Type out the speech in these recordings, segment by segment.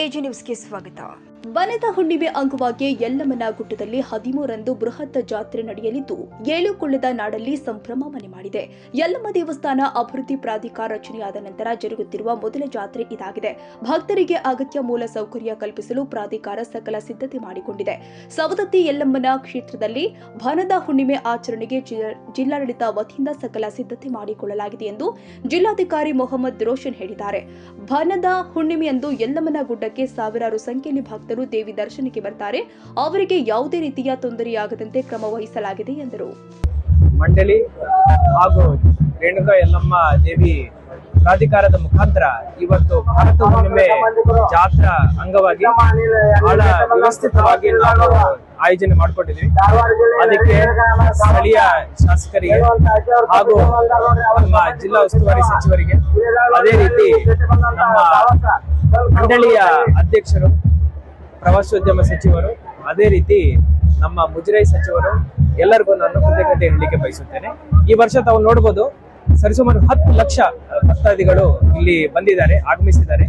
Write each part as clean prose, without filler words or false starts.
AG ನ್ಯೂಸ್ಗೆ ಸ್ವಾಗತ. ಬನದ ಹುಣ್ಣಿಮೆ ಅಂಗವಾಗಿ ಯಲ್ಲಮ್ಮನ ಗುಡ್ಡದಲ್ಲಿ 13ರಂದು ಬೃಹತ್ ಜಾತ್ರೆ ನಡೆಯಲಿದ್ದು 7 ಕೊಳ್ಳದ ನಾಡಲ್ಲಿ ಸಂಭ್ರಮ ಮನೆ ಮಾಡಿದೆ. ಯಲ್ಲಮ್ಮ ದೇವಸ್ಥಾನ ಅಭಿವೃದ್ಧಿ ಪ್ರಾಧಿಕಾರ ರಚನೆಯಾದ ನಂತರ ಜರುಗುತ್ತಿರುವ ಮೊದಲ ಜಾತ್ರೆ ಇದಾಗಿದೆ. ಭಕ್ತರಿಗೆ ಅಗತ್ಯ ಮೂಲ ಸೌಕರ್ಯ ಕಲ್ಪಿಸಲು ಪ್ರಾಧಿಕಾರ ಸಕಲ ಸಿದ್ಧತೆ ಮಾಡಿಕೊಂಡಿದೆ. ಸವದತ್ತಿ ಯಲ್ಲಮ್ಮನ ಕ್ಷೇತ್ರದಲ್ಲಿ ಬನದ ಹುಣ್ಣಿಮೆ ಆಚರಣೆಗೆ ಜಿಲ್ಲಾಡಳಿತ ವತಿಯಿಂದ ಸಕಲ ಸಿದ್ಧತೆ ಮಾಡಿಕೊಳ್ಳಲಾಗಿದೆ ಎಂದು ಜಿಲ್ಲಾಧಿಕಾರಿ ಮೊಹಮ್ಮದ್ ರೋಷನ್ ಹೇಳಿದ್ದಾರೆ. ಬನದ ಹುಣ್ಣಿಮೆಯಂದು ಯಲ್ಲಮ್ಮನ ಗುಡ್ಡಕ್ಕೆ ಸಾವಿರಾರು ಸಂಖ್ಯೆಯಲ್ಲಿ ಭಕ್ತರು ದೇವಿ ದರ್ಶನಕ್ಕೆ ಬರ್ತಾರೆ. ಅವರಿಗೆ ಯಾವುದೇ ರೀತಿಯ ತೊಂದರೆಯಾಗದಂತೆ ಕ್ರಮ ವಹಿಸಲಾಗಿದೆ ಎಂದರು. ಮಂಡಳಿ ಹಾಗೂ ರೇಣುಕಾ ಯಲ್ಲಮ್ಮ ದೇವಿ ಪ್ರಾಧಿಕಾರದ ಮುಖಾಂತರ ಇವತ್ತು ಭಾರತ ಹುಣ್ಣಿಮೆ ಜಾತ್ರಾ ಅಂಗವಾಗಿ ಬಹಳ ವ್ಯವಸ್ಥಿತವಾಗಿ ನಾವು ಆಯೋಜನೆ ಮಾಡಿಕೊಂಡಿದ್ದೀವಿ. ಅದಕ್ಕೆ ಸ್ಥಳೀಯ ಶಾಸಕರಿಗೆ ಹಾಗೂ ನಮ್ಮ ಜಿಲ್ಲಾ ಉಸ್ತುವಾರಿ ಸಚಿವರಿಗೆ, ಅದೇ ರೀತಿ ನಮ್ಮ ಮಂಡಳಿಯ ಅಧ್ಯಕ್ಷರು, ಪ್ರವಾಸೋದ್ಯಮ ಸಚಿವರು, ಅದೇ ರೀತಿ ನಮ್ಮ ಮುಜರಾಯಿ ಸಚಿವರು ಎಲ್ಲರಿಗೂ ನಾನು ಕೃತಜ್ಞತೆ ಹೇಳಲಿಕ್ಕೆ ಬಯಸುತ್ತೇನೆ. ಈ ವರ್ಷ ತಾವು ನೋಡಬಹುದು, ಸರಿಸುಮಾರು 10 ಲಕ್ಷ ಭಕ್ತಾದಿಗಳು ಇಲ್ಲಿ ಆಗಮಿಸಿದ್ದಾರೆ.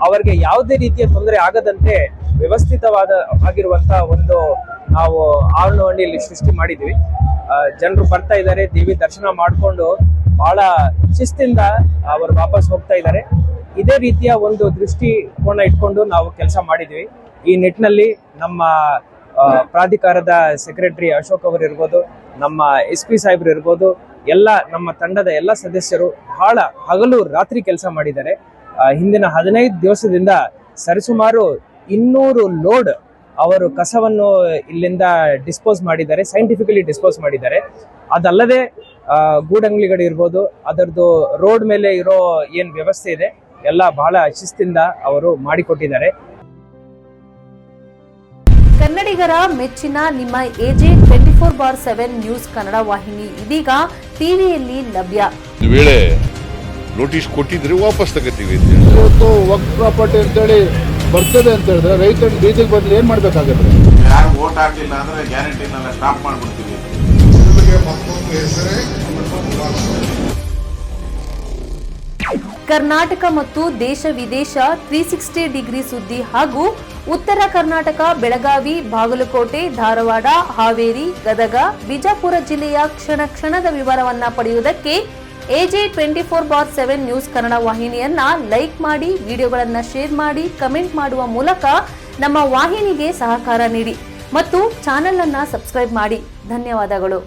ಅವರಿಗೆ ಯಾವುದೇ ರೀತಿಯ ತೊಂದರೆ ಆಗದಂತೆ ವ್ಯವಸ್ಥಿತವಾಗಿರುವಂತಹ ಒಂದು ನಾವು ಆವರಣವನ್ನು ಸೃಷ್ಟಿ ಮಾಡಿದ್ವಿ. ಜನರು ಬರ್ತಾ ಇದ್ದಾರೆ, ದೇವಿ ದರ್ಶನ ಮಾಡಿಕೊಂಡು ಬಹಳ ಶಿಸ್ತಿಂದ ಅವರು ವಾಪಸ್ ಹೋಗ್ತಾ ಇದ್ದಾರೆ. ಇದೇ ರೀತಿಯ ಒಂದು ದೃಷ್ಟಿಕೋನ ಇಟ್ಕೊಂಡು ನಾವು ಕೆಲಸ ಮಾಡಿದ್ವಿ. ಈ ನಿಟ್ಟಿನಲ್ಲಿ ನಮ್ಮ ಪ್ರಾಧಿಕಾರದ ಸೆಕ್ರೆಟರಿ ಅಶೋಕ್ ಅವರು ಇರ್ಬೋದು, ನಮ್ಮ SP ಸಾಹೇಬ್ರು ಇರ್ಬೋದು, ಎಲ್ಲ ನಮ್ಮ ತಂಡದ ಎಲ್ಲ ಸದಸ್ಯರು ಬಹಳ ಹಗಲು ರಾತ್ರಿ ಕೆಲಸ ಮಾಡಿದ್ದಾರೆ. ಹಿಂದಿನ 15 ದಿವಸದಿಂದ ಸರಿಸುಮಾರು 200 ಲೋಡ್ ಅವರು ಕಸವನ್ನು ಇಲ್ಲಿಂದ ಡಿಸ್ಪೋಸ್ ಮಾಡಿದ್ದಾರೆ, ಸೈಂಟಿಫಿಕಲಿ ಡಿಸ್ಪೋಸ್ ಮಾಡಿದ್ದಾರೆ. ಅದಲ್ಲದೆ ಗೂಡಂಗ್ಲಿಗಳು ಇರ್ಬೋದು, ಅದರದ್ದು ರೋಡ್ ಮೇಲೆ ಇರೋ ಏನ್ ವ್ಯವಸ್ಥೆ ಇದೆ ಎಲ್ಲ ಬಹಳ ಶಿಸ್ತಿಂದ ಅವರು ಮಾಡಿಕೊಟ್ಟಿದ್ದಾರೆ. ಕನ್ನಡಿಗರ ಮೆಚ್ಚಿನ ನಿಮ್ಮ AJ 24/7 ನ್ಯೂಸ್ ಕನ್ನಡ ವಾಹಿನಿ ಇದೀಗ ಟಿವಿಯಲ್ಲಿ ಲಭ್ಯ. ವೇಳೆ ನೋಟಿಸ್ ಕೊಟ್ಟಿದ್ರೆ ವಾಪಸ್ ತಗೋತೀವಿ. ಇವತ್ತು ವಕ್ಫ್ ಪ್ರಾಪರ್ಟಿ ಅಂತೇಳಿ ಬರ್ತದೆ ಅಂತ ಹೇಳಿದ್ರೆ ರೈತರ ಬೀದಿಗೆ ಬದಲು ಏನ್ ಮಾಡ್ಬೇಕಾಗುತ್ತೆ? ಯಾರು ವೋಟ್ ಹಾಕಲಿಲ್ಲ ಅಂದ್ರೆ ಗ್ಯಾರಂಟಿನೆಲ್ಲ ಸ್ಟಾಪ್ ಮಾಡ್ಬಿಡ್ತೀವಿ. ಕರ್ನಾಟಕ ಮತ್ತು ದೇಶ ವಿದೇಶ 360 ಡಿಗ್ರಿ ಸುದ್ದಿ ಹಾಗೂ ಉತ್ತರ ಕರ್ನಾಟಕ, ಬೆಳಗಾವಿ, ಬಾಗಲಕೋಟೆ, ಧಾರವಾಡ, ಹಾವೇರಿ, ಗದಗ, ಬಿಜಾಪುರ ಜಿಲ್ಲೆಯ ಕ್ಷಣ ಕ್ಷಣದ ವಿವರವನ್ನ ಪಡೆಯುವುದಕ್ಕೆ AJ 24/7 ನ್ಯೂಸ್ ಕನ್ನಡ ವಾಹಿನಿಯನ್ನ ಲೈಕ್ ಮಾಡಿ, ವಿಡಿಯೋಗಳನ್ನ ಶೇರ್ ಮಾಡಿ, ಕಮೆಂಟ್ ಮಾಡುವ ಮೂಲಕ ನಮ್ಮ ವಾಹಿನಿಗೆ ಸಹಕಾರ ನೀಡಿ ಮತ್ತು ಚಾನೆಲ್ ಅನ್ನ ಸಬ್ಸ್ಕ್ರೈಬ್ ಮಾಡಿ. ಧನ್ಯವಾದಗಳು.